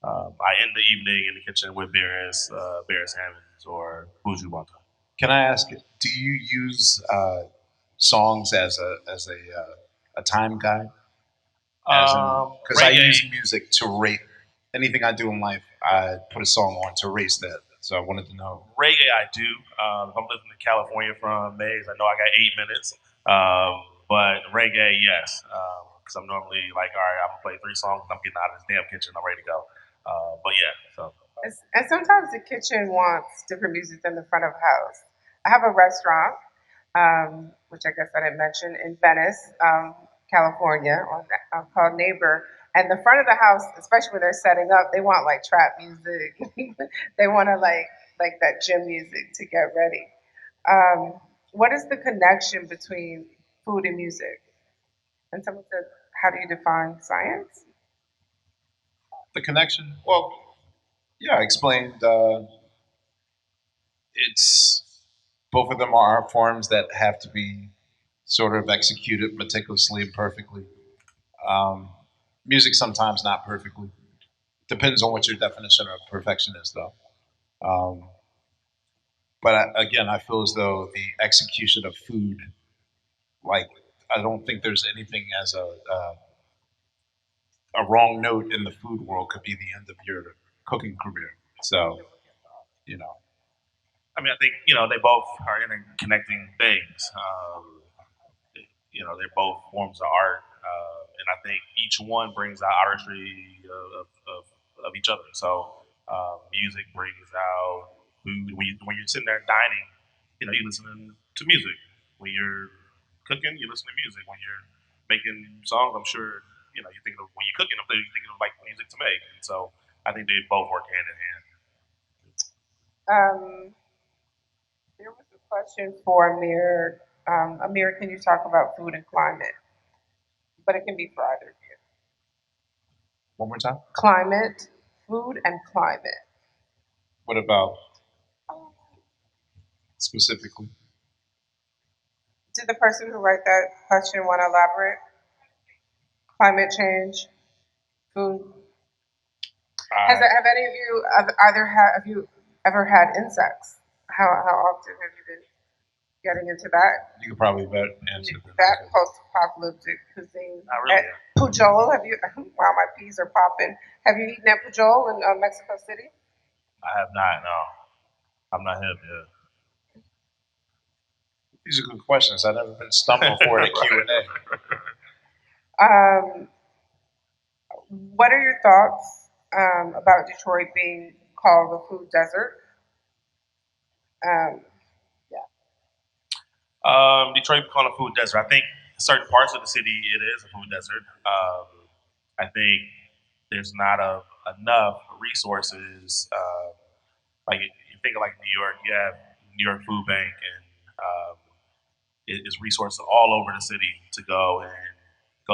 I end the evening in the kitchen with Barris Hammonds or Buju Banton. Can I ask, do you use songs as a time guide? Because I use music to rate anything I do in life. I put a song on to race that. So I wanted to know. Reggae, I do. If I'm listening to California from Maze, I know I got 8 minutes. But reggae, yes. Because I'm normally like, all right, I'm going to play 3 songs and I'm getting out of this damn kitchen. I'm ready to go. But yeah, so. And sometimes the kitchen wants different music than the front of the house. I have a restaurant, which I guess I didn't mention, in Venice, California, called Neighbor. And the front of the house, especially when they're setting up, they want like trap music. They want to like that gym music to get ready. What is the connection between food and music? And someone said, how do you define science? The connection? Well, yeah, I explained. It's both of them are art forms that have to be sort of executed meticulously and perfectly. Um, Music sometimes not perfectly. Depends on what your definition of perfection is, though. Um, but again, I feel as though the execution of food, like, I don't think there's anything as a wrong note in the food world could be the end of your cooking career. So, you know, I mean, I think, they both are interconnecting things. They're both forms of art. And I think each one brings out artistry of each other. So music brings out food. When you're sitting there dining, you're listening to music. When you're cooking, you listen to music. When you're making songs, I'm sure, you think of when you're cooking, I'm thinking of like music to make. And so I think they both work hand in hand. Um, there was a question for Amir. Amir, can you talk about food and climate? But it can be for either of you. one more time. Climate, food, and climate. What about specifically? Did the person who wrote that question want to elaborate? Climate change, food. Have any of you have you ever had insects? How often have you been getting into that? You could probably better answer That post-apocalyptic cuisine. Not really. Pujol, have you? Wow, my peas are popping. Have you eaten at Pujol in Mexico City? I have not. No, I'm not hip yet. These are good questions. I've never been stumbled for a Q&A. What are your thoughts about Detroit being called the food desert? Yeah. Detroit become a food desert. I think certain parts of the city it is a food desert. I think there's not enough resources. Like you think of like New York, you have New York Food Bank, and it's resources all over the city to go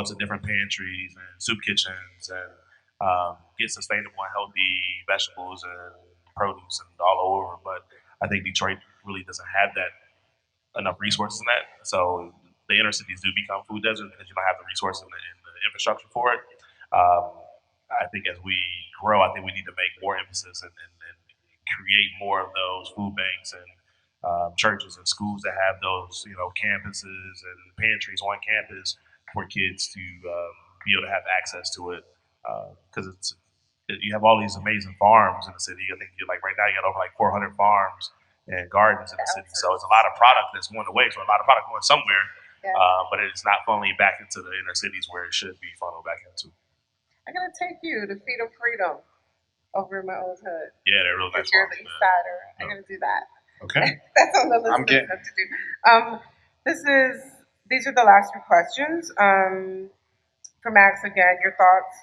to different pantries and soup kitchens and get sustainable and healthy vegetables and produce and all over. But I think Detroit really doesn't have that enough resources in that. So the inner cities do become food deserts because you don't have the resources and the infrastructure for it. I think as we grow, I think we need to make more emphasis and create more of those food banks and churches and schools that have those, campuses and pantries on campus for kids to be able to have access to it. Because you have all these amazing farms in the city. I think like right now you got over like 400 farms and gardens in the city. So it's a lot of product that's going away. So a lot of product going somewhere, but it's not funneling back into the inner cities where it should be funneled back into. I'm gonna take you to Feed 'em Freedom over in my old hood. Yeah, they're real nice. You're the East Sider. I'm gonna do that. Okay. That's on the list I'm of getting- stuff to do. These are the last few questions. For Max again, your thoughts.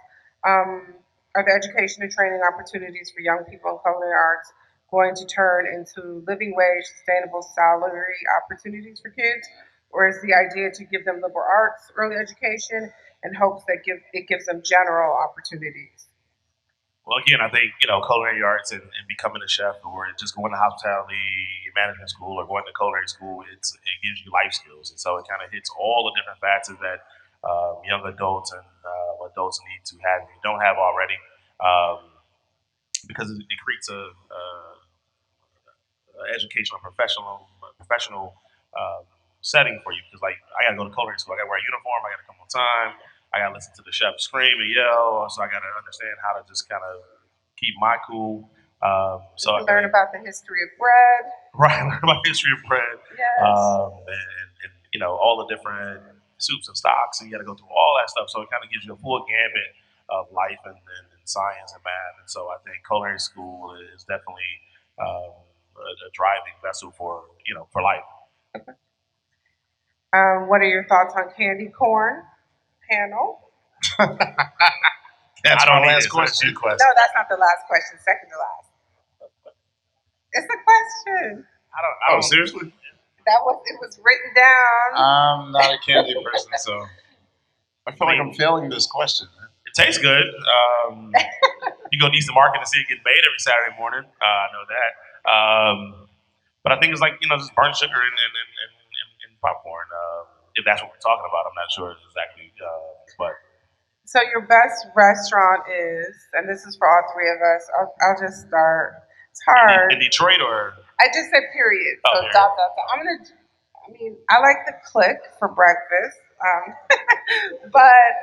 Are the education and training opportunities for young people in culinary arts going to turn into living wage, sustainable salary opportunities for kids? Or is the idea to give them liberal arts early education in hopes that it gives them general opportunities? Well, again, I think culinary arts and becoming a chef, or just going to hospitality management school, or going to culinary school, it gives you life skills, and so it kind of hits all the different facets that young adults and adults need to have if you don't have already, because it creates a educational professional setting for you. Because like I got to go to culinary school, I got to wear a uniform, I got to come on time. I gotta listen to the chef scream and yell, so I gotta understand how to just kind of keep my cool. So learn about the history of bread. Right, learn about the history of bread. Yes. And all the different soups and stocks, and you gotta go through all that stuff. So it kind of gives you a full gambit of life and science and math. And so I think culinary school is definitely a driving vessel for life. What are your thoughts on candy corn? Panel. That's my last question. No, that's not the last question. Second to last. It's a question. I don't. Seriously? It was written down. I'm not a candy person, so I feel like I'm failing this question. It tastes good. You go to Eastern Market and see it get made every Saturday morning. I know that. But I think it's like just burnt sugar and popcorn. If that's what we're talking about, I'm not sure exactly. But so your best restaurant is, and this is for all three of us. I'll just start. It's hard. In Detroit, or I just said period. Oh, so dot. I like the Click for breakfast. But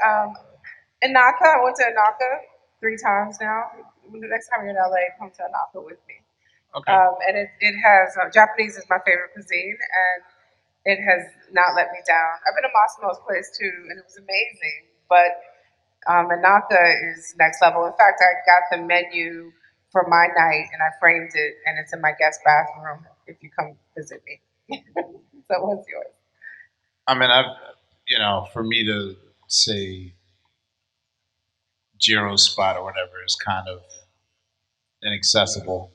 Inaka, I went to Inaka 3 times now. The next time you're in LA, come to Inaka with me. Okay. And it has Japanese is my favorite cuisine, and it has not let me down. I've been to Massimo's place too, and it was amazing. But Inaka is next level. In fact, I got the menu for my night, and I framed it, and it's in my guest bathroom. If you come visit me, so what's yours? I mean, for me to say Jiro's spot or whatever is kind of inaccessible.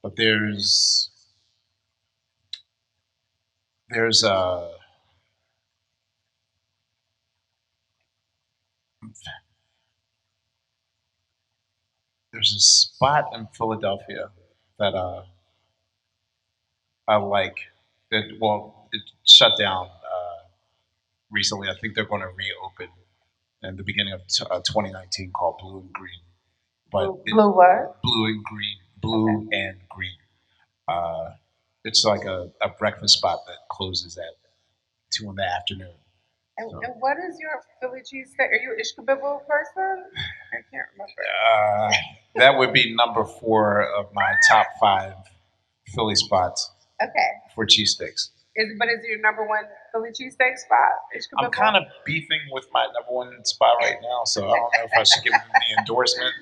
But there's a spot in Philadelphia that I like. It shut down recently. I think they're going to reopen in the beginning of 2019, called Blue and Green. But Blue what? Blue and Green. Blue and Green. It's like a breakfast spot that closes at 2 in the afternoon. And what is your Philly cheesesteak? Are you an Ishkabibble person? I can't remember. That would be number 4 of my top 5 Philly spots. Okay. For cheesesteaks. Is it your number 1 Philly cheesesteak spot? I'm kind of beefing with my number 1 spot right now, so I don't know if I should give them the endorsement.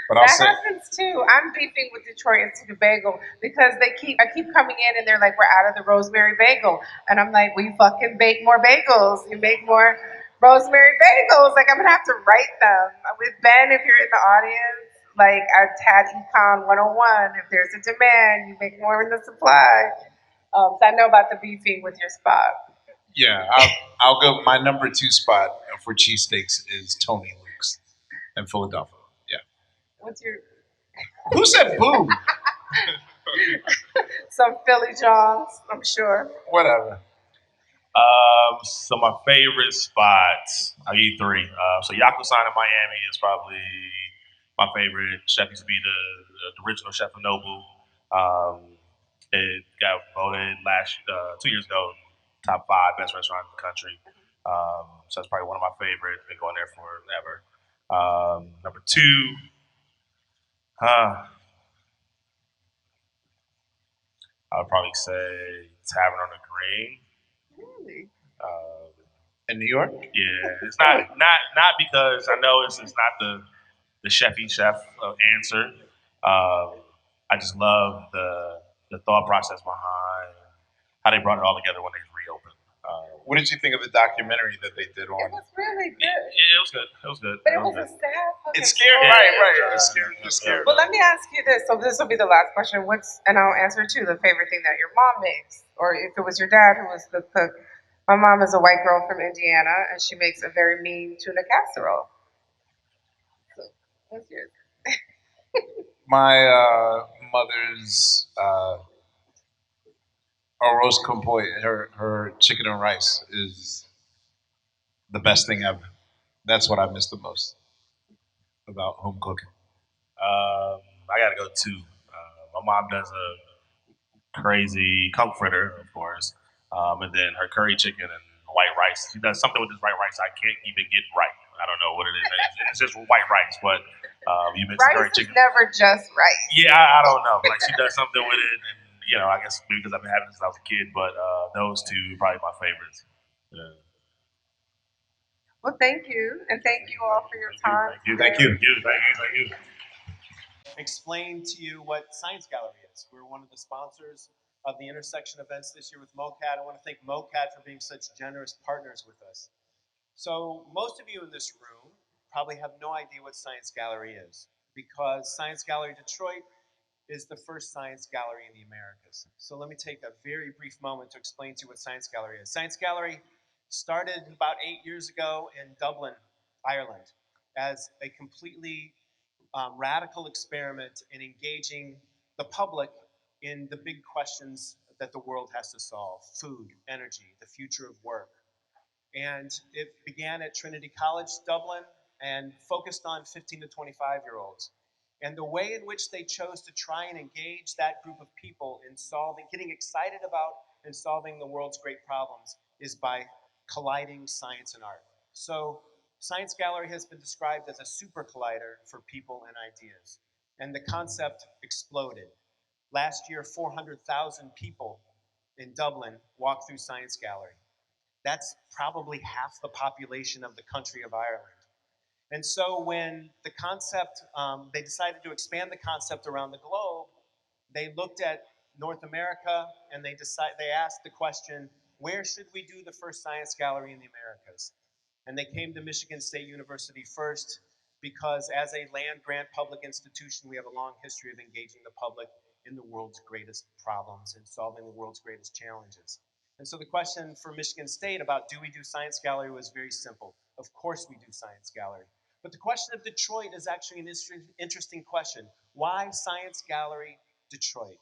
But that happens too. I'm beefing with Detroit Institute of Bagel because I keep coming in and they're like, we're out of the rosemary bagel. And I'm like, we fucking bake more bagels. You make more rosemary bagels. Like, I'm going to have to write them. With Ben, if you're in the audience, like at TAD Econ 101, if there's a demand, you make more than the supply. So I know about the beefing with your spot. Yeah, I'll go. My number 2 spot for cheesesteaks is Tony Luke's in Philadelphia. Yeah. What's your... Who said boo? Some Philly Johns, I'm sure. Whatever. So my favorite spots, I'll give you three. So Yakusan in Miami is probably my favorite. Chef used to be the original chef of Nobu. It got voted 2 years ago, top 5 best restaurant in the country. So that's probably one of my favorites. Been going there forever. Number two, I would probably say Tavern on the Green. Really? Um, In New York? Yeah, it's not because I know it's not the chefy chef answer. I just love the thought process behind how they brought it all together when they reopened. What did you think of the documentary that they did It on? was really good. It was good. It was good. But it was a sad fucking It's scary, story. right? It's scary. It's scary. Well, let me ask you this. So this will be the last question. And I'll answer too, the favorite thing that your mom makes, or if it was your dad who was the cook. My mom is a white girl from Indiana, and she makes a very mean tuna casserole. So, what's yours? My mother's arroz con pollo, her chicken and rice is the best thing ever. That's what I miss the most about home cooking. I gotta go two. My mom does a crazy comforter, of course, and then her curry chicken and white rice. She does something with this white rice I can't even get right. I don't know what it is. It's just white rice, but you mix the curry Rice is chicken. never just rice. Yeah, I don't know. Like she does something with it, and I guess maybe because I've been having it since I was a kid. But those two are probably my favorites. Yeah. Well, thank you, and thank you all for your time. Thank you. Thank you. Explain to you what Science Gallery is. We're one of the sponsors of the intersection events this year with MOCAD. I want to thank MOCAD for being such generous partners with us. So most of you in this room probably have no idea what Science Gallery is, because Science Gallery Detroit is the first science gallery in the Americas. So let me take a very brief moment to explain to you what Science Gallery is. Science Gallery started about 8 years ago in Dublin, Ireland, as a completely radical experiment in engaging the public in the big questions that the world has to solve: food, energy, the future of work. And it began at Trinity College, Dublin, and focused on 15 to 25-year-olds. And the way in which they chose to try and engage that group of people in getting excited about and solving the world's great problems is by colliding science and art. So Science Gallery has been described as a super collider for people and ideas. And the concept exploded. Last year, 400,000 people in Dublin walked through Science Gallery. That's probably half the population of the country of Ireland. And so when they decided to expand the concept around the globe, they looked at North America and they asked the question, where should we do the first science gallery in the Americas? And they came to Michigan State University first because as a land grant public institution, we have a long history of engaging the public in the world's greatest problems and solving the world's greatest challenges. And so the question for Michigan State about do we do Science Gallery was very simple. Of course we do Science Gallery. But the question of Detroit is actually an interesting question. Why Science Gallery Detroit?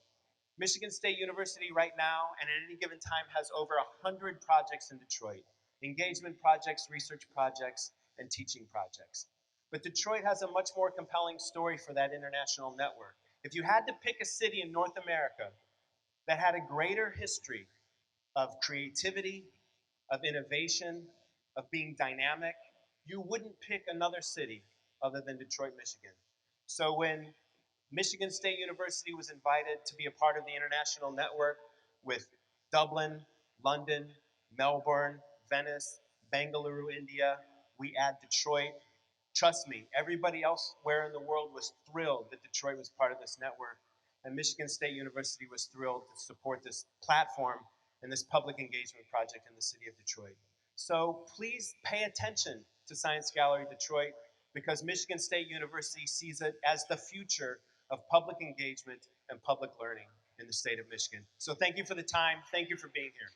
Michigan State University right now and at any given time has over 100 projects in Detroit. Engagement projects, research projects, and teaching projects. But Detroit has a much more compelling story for that international network. If you had to pick a city in North America that had a greater history of creativity, of innovation, of being dynamic, you wouldn't pick another city other than Detroit, Michigan. So when Michigan State University was invited to be a part of the international network with Dublin, London, Melbourne, Venice, Bengaluru, India, we add Detroit. Trust me, everybody elsewhere in the world was thrilled that Detroit was part of this network, and Michigan State University was thrilled to support this platform and this public engagement project in the city of Detroit. So please pay attention to Science Gallery Detroit, because Michigan State University sees it as the future of public engagement and public learning in the state of Michigan. So thank you for the time. Thank you for being here.